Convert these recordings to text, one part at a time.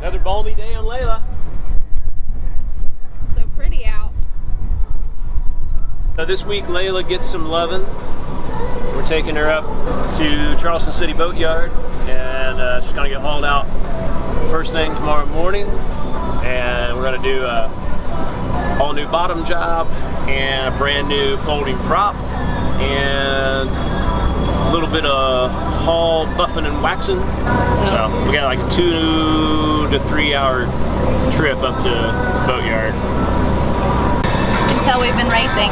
Another balmy day on Layla. So pretty out. So this week Layla gets some loving. We're taking her up to Charleston City Boatyard, and she's gonna get hauled out first thing tomorrow morning. And we're gonna do a all new bottom job and a brand new folding prop and a little bit of hull buffing and waxing. So we got like a 2 to 3 hour trip up to the boatyard. You can tell we've been racing.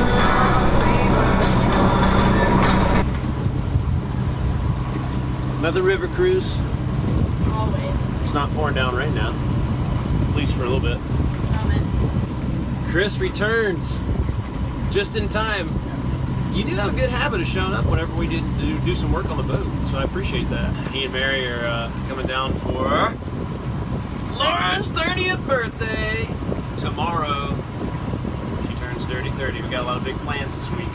Another river cruise. Always. It's not pouring down right now, at least for a little bit. Chris returns just in time. You do have a good habit of showing up whenever we do some work on the boat, so I appreciate that. He and Mary are coming down for Lauren's 30th birthday tomorrow. She turns 30. We got a lot of big plans this week.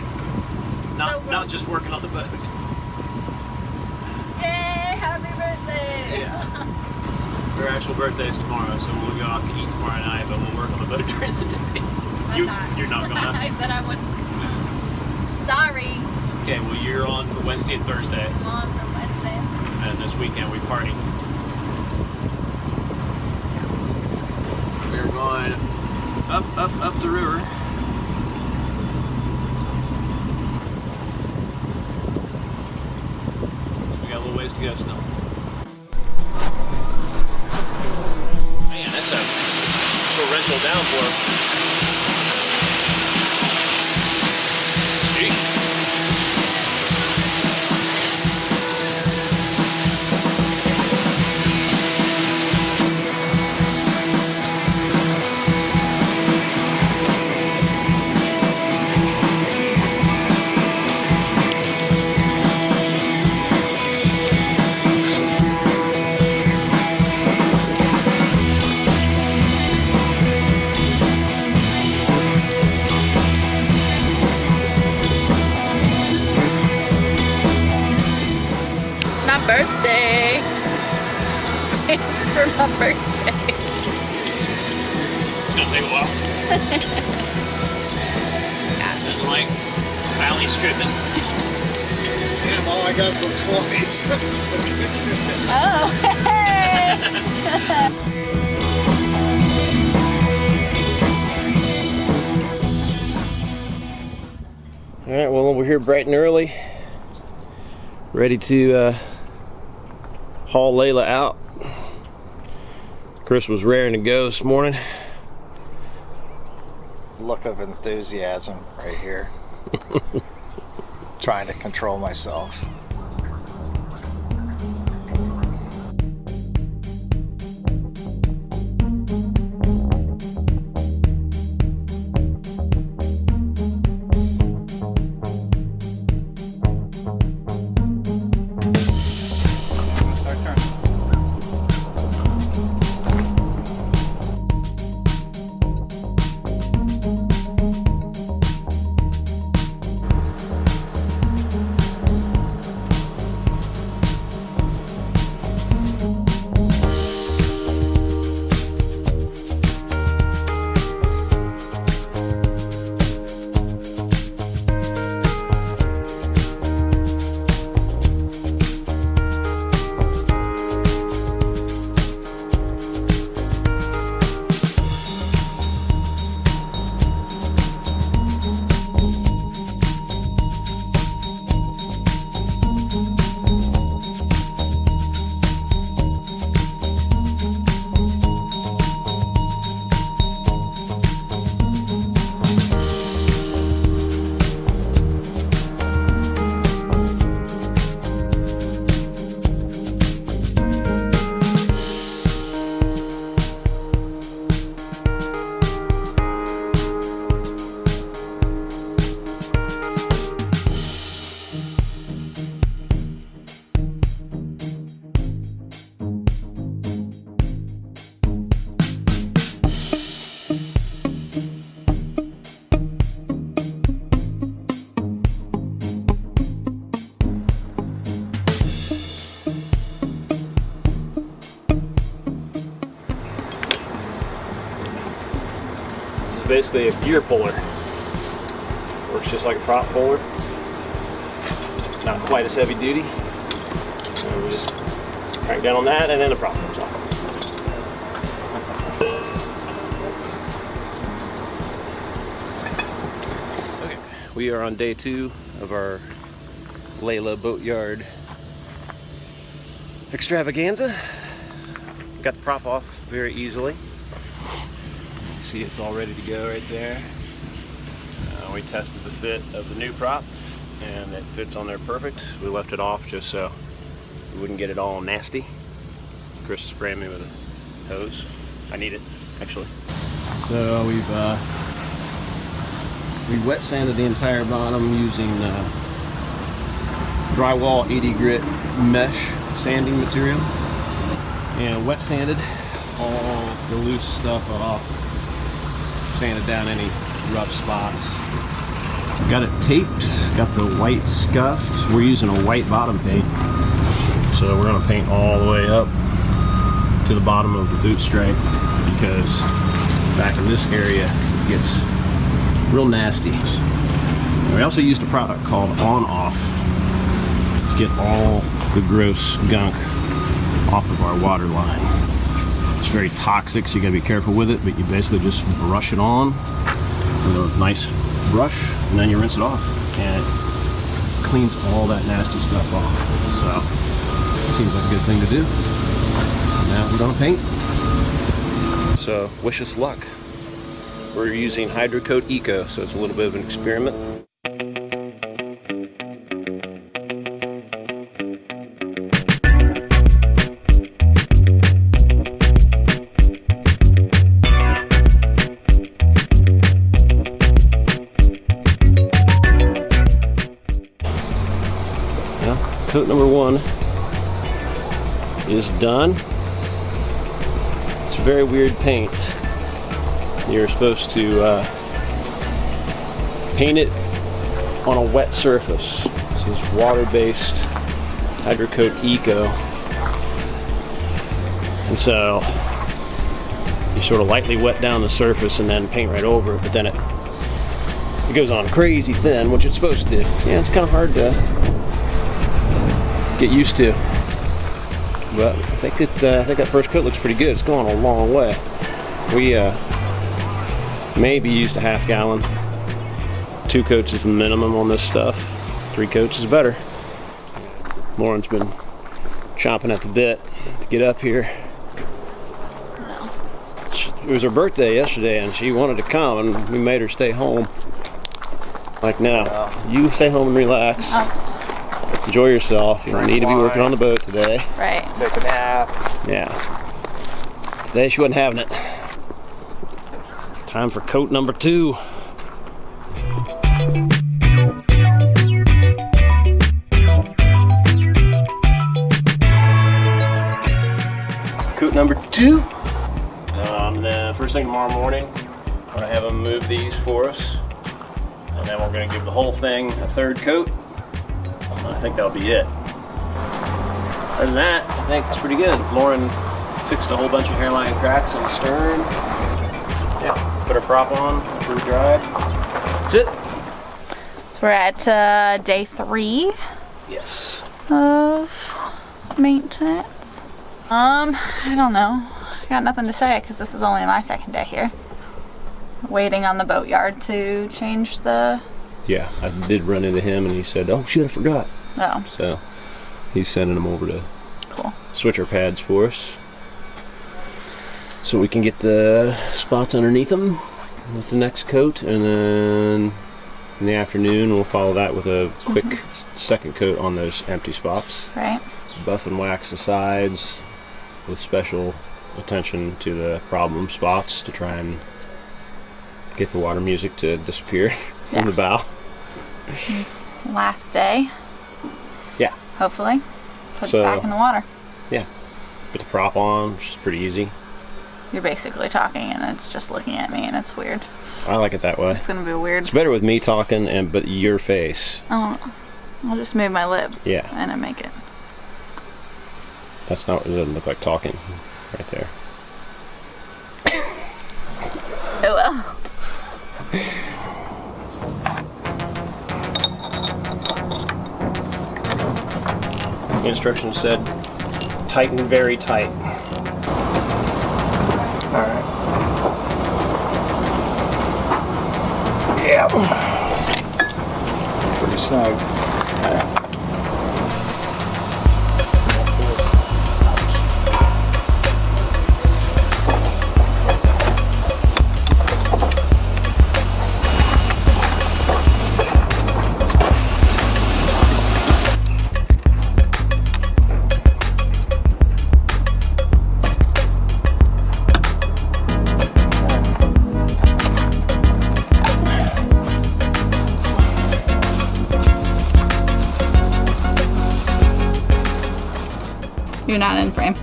Not just working on the boat. Yay! Happy birthday! Yeah. Her actual birthday is tomorrow, so we'll go out to eat tomorrow night, but we'll work on the boat during the day. You're not going to? I said I wouldn't. Sorry. Okay, well you're on for Wednesday and Thursday. I'm on for Wednesday. And this weekend we party. We're going up the river. We got a little ways to go still. Man, that's a torrential downpour. Birthday! Dance for my birthday. It's gonna take a while. Nothing like valley stripping. Damn, all I got from toys. That's good. Oh, hey! All right, well, we're here bright and early, ready to haul Layla out. Chris was raring to go this morning. Look of enthusiasm right here. Trying to control myself. basically a gear puller. Works just like a prop puller. Not quite as heavy duty. And we just crank down on that and then the prop comes off. Okay, we are on day 2 of our Layla Boatyard extravaganza. Got the prop off very easily. You see it's all ready to go right there. We tested the fit of the new prop and it fits on there perfect. We left it off just so we wouldn't get it all nasty. Chris is spraying me with a hose. I need it, actually. So we wet sanded the entire bottom using drywall 80 grit mesh sanding material, and wet sanded all the loose stuff off, sanded down any rough spots. Got it taped, got the white scuffed. We're using a white bottom paint, so we're going to paint all the way up to the bottom of the boot stripe, because back in this area it gets real nasty. We also used a product called On Off to get all the gross gunk off of our water line. It's very toxic, so you gotta be careful with it, but you basically just brush it on with a nice brush and then you rinse it off and it cleans all that nasty stuff off. So seems like a good thing to do. Now we're gonna paint. So wish us luck. We're using Hydrocoat Eco, so it's a little bit of an experiment. Coat number 1 is done. It's a very weird paint. You're supposed to paint it on a wet surface. This is water-based Hydrocoat Eco. And so you sort of lightly wet down the surface and then paint right over it, but then it goes on crazy thin, which it's supposed to. Yeah, it's kind of hard to get used to, but I think that first coat looks pretty good. It's going a long way. We maybe used a half gallon. 2 coats is the minimum on this stuff. 3 coats is better. Lauren's been chomping at the bit to get up here. No. It was her birthday yesterday and she wanted to come and we made her stay home. Like, now, you stay home and relax. Enjoy yourself. You don't need to be working on the boat today. Right. Take a nap. Yeah. Today she wasn't having it. Time for coat number 2. Coat number 2. The first thing tomorrow morning, I'm going to have them move these for us. And then we're going to give the whole thing a 3rd coat. I think that'll be it. Other than that, I think it's pretty good. Lauren fixed a whole bunch of hairline cracks on the stern. Yeah, put her prop on, pretty dry. That's it. So we're at day 3 Yes. of maintenance. I don't know. I got nothing to say because this is only my 2nd day here. Waiting on the boatyard to change the... Yeah, I did run into him and he said, oh shit, I forgot. Oh. So he's sending them over to Cool. switch our pads for us, so we can get the spots underneath them with the next coat, and then in the afternoon we'll follow that with a quick 2nd coat on those empty spots. Right. Buff and wax the sides with special attention to the problem spots to try and get the water music to disappear from the bow. Last day. Yeah. Hopefully. Put it back in the water. Yeah. Put the prop on, which is pretty easy. You're basically talking and it's just looking at me and it's weird. I like it that way. It's gonna be weird. It's better with me talking but your face. Oh, I'll just move my lips. Yeah. And I make it. That's not, it doesn't look like talking right there. Oh well. The instructions said tighten very tight. Alright. Yeah. Pretty snug. You're not in frame.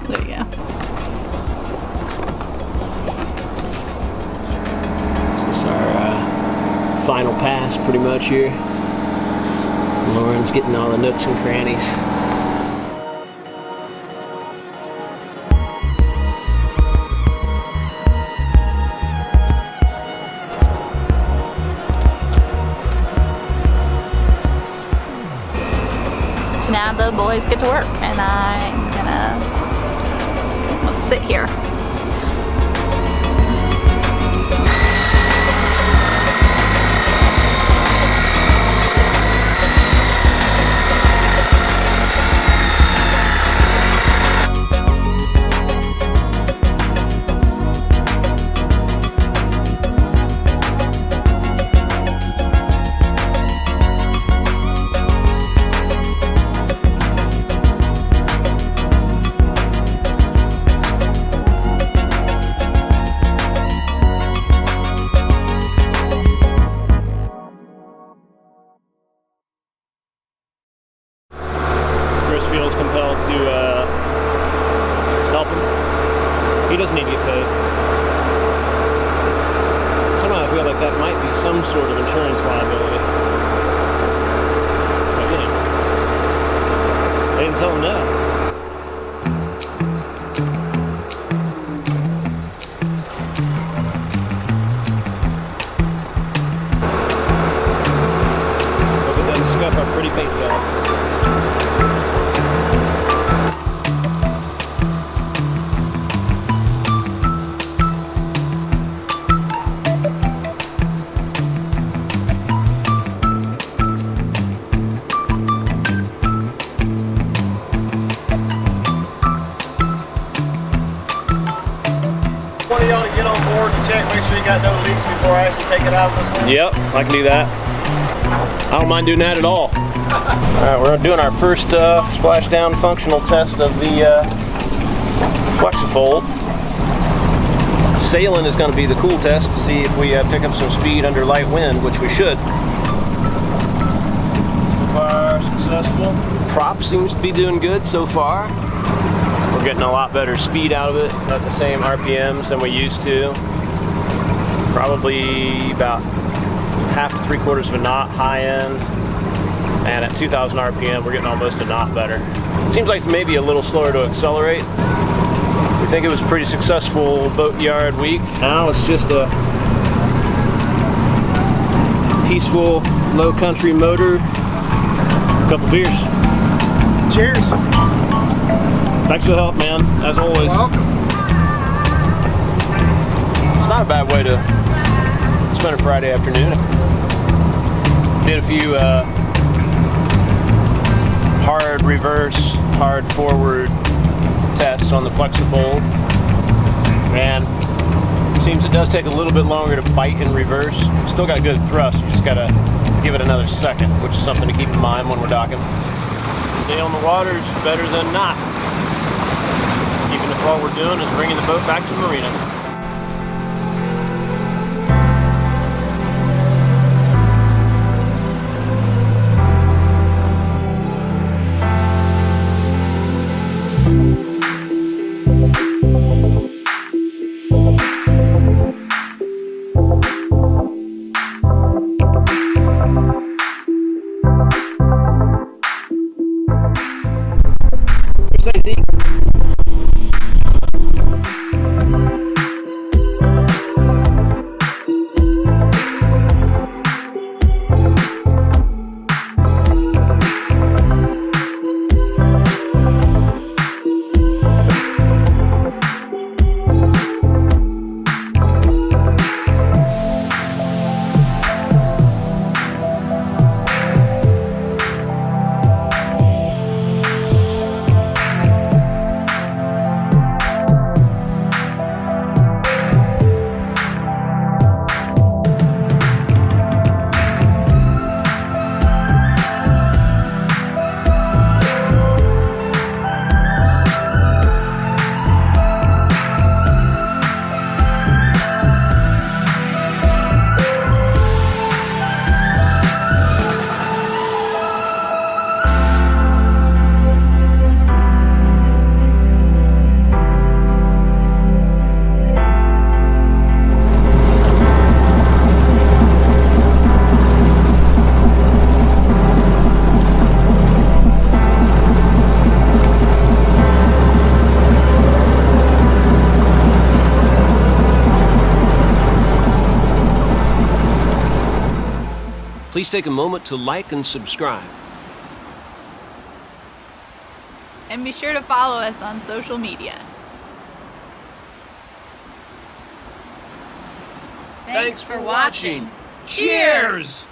There you go. This is our final pass pretty much here. Lauren's getting all the nooks and crannies. So now the boys get to work and I'm gonna sit here. Feels compelled to help him. He doesn't need to get paid. Somehow I feel like that might be some sort of insurance liability. But you know, they didn't tell him no. Look at them scuff our pretty paint job. One of y'all to get on board and check, make sure you got no leaks before I actually take it out of this one. Yep, I can do that. I don't mind doing that at all. Alright, we're doing our first splashdown functional test of the Flexifold. Sailing is going to be the cool test to see if we pick up some speed under light wind, which we should. So far, successful. Prop seems to be doing good so far. We're getting a lot better speed out of it, at the same RPMs than we used to. Probably about 1/2 to 3/4 of a knot high end. And at 2,000 RPM, we're getting almost a knot better. It seems like it's maybe a little slower to accelerate. We think it was a pretty successful boat yard week. Now it's just a peaceful, low country motor. A couple beers. Cheers. Thanks for the help, man, as always. Welcome. It's not a bad way to spend a Friday afternoon. Did a few hard reverse, hard forward tests on the Flexifold, and it seems it does take a little bit longer to bite in reverse. Still got good thrust, you just gotta give it another second, which is something to keep in mind when we're docking. Stay on the water is better than not, even if all we're doing is bringing the boat back to the marina. Please take a moment to like and subscribe. And be sure to follow us on social media. Thanks for watching. Cheers!